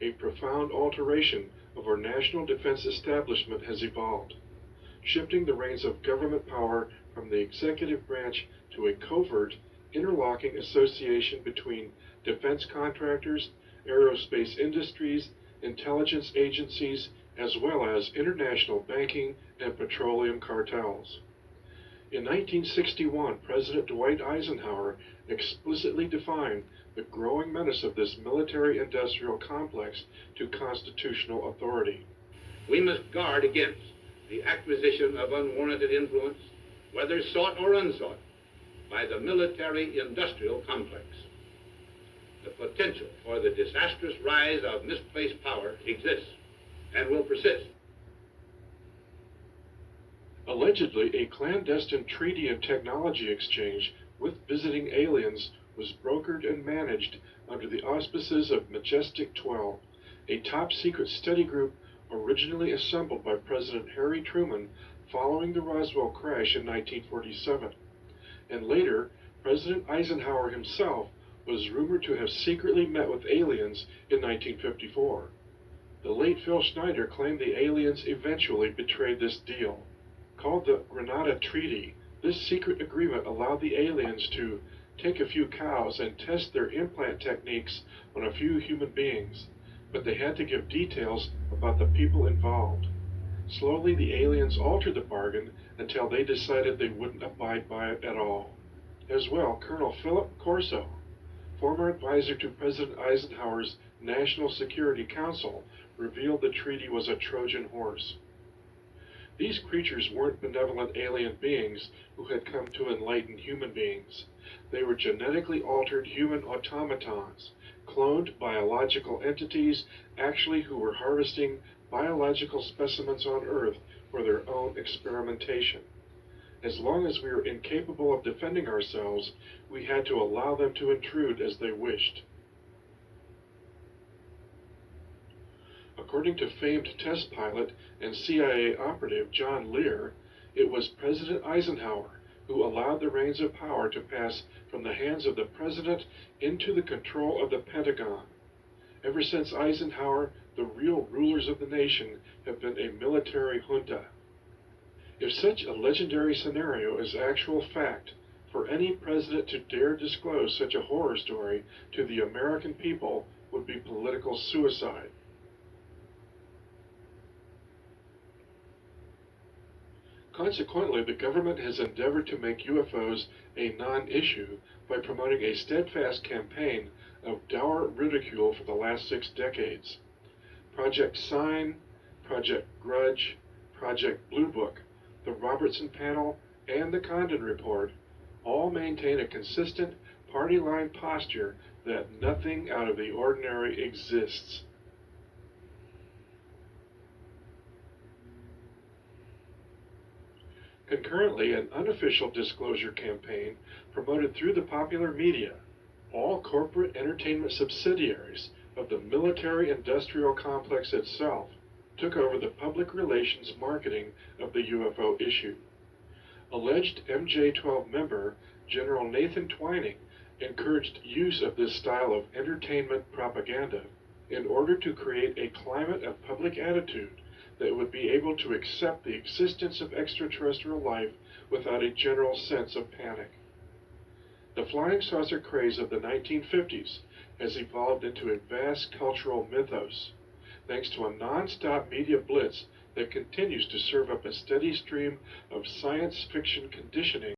a profound alteration of our national defense establishment has evolved, shifting the reins of government power from the executive branch to a covert, interlocking association between defense contractors, aerospace industries, intelligence agencies, as well as international banking and petroleum cartels. In 1961, President Dwight Eisenhower explicitly defined the growing menace of this military-industrial complex to constitutional authority. We must guard against the acquisition of unwarranted influence, whether sought or unsought, by the military-industrial complex. The potential for the disastrous rise of misplaced power exists and will persist. Allegedly, a clandestine treaty and technology exchange with visiting aliens was brokered and managed under the auspices of Majestic 12, a top-secret study group originally assembled by President Harry Truman following the Roswell crash in 1947. And later, President Eisenhower himself was rumored to have secretly met with aliens in 1954. The late Phil Schneider claimed the aliens eventually betrayed this deal. Called the Granada Treaty, this secret agreement allowed the aliens to take a few cows and test their implant techniques on a few human beings, but they had to give details about the people involved. Slowly, the aliens altered the bargain until they decided they wouldn't abide by it at all. As well, Colonel Philip Corso, former advisor to President Eisenhower's National Security Council, revealed the treaty was a Trojan horse. These creatures weren't benevolent alien beings who had come to enlighten human beings. They were genetically altered human automatons, cloned biological entities, actually who were harvesting biological specimens on Earth for their own experimentation. As long as we were incapable of defending ourselves, we had to allow them to intrude as they wished. According to famed test pilot and CIA operative John Lear, it was President Eisenhower who allowed the reins of power to pass from the hands of the President into the control of the Pentagon. Ever since Eisenhower, the real rulers of the nation have been a military junta. If such a legendary scenario is actual fact, for any president to dare disclose such a horror story to the American people would be political suicide. Consequently, the government has endeavored to make UFOs a non-issue by promoting a steadfast campaign of dour ridicule for the last 6 decades. Project Sign, Project Grudge, Project Blue Book, the Robertson Panel, and the Condon Report all maintain a consistent party-line posture that nothing out of the ordinary exists. Concurrently, an unofficial disclosure campaign promoted through the popular media, all corporate entertainment subsidiaries of the military-industrial complex itself took over the public relations marketing of the UFO issue. Alleged MJ-12 member General Nathan Twining encouraged use of this style of entertainment propaganda in order to create a climate of public attitude that would be able to accept the existence of extraterrestrial life without a general sense of panic. The flying saucer craze of the 1950s has evolved into a vast cultural mythos, thanks to a non-stop media blitz that continues to serve up a steady stream of science fiction conditioning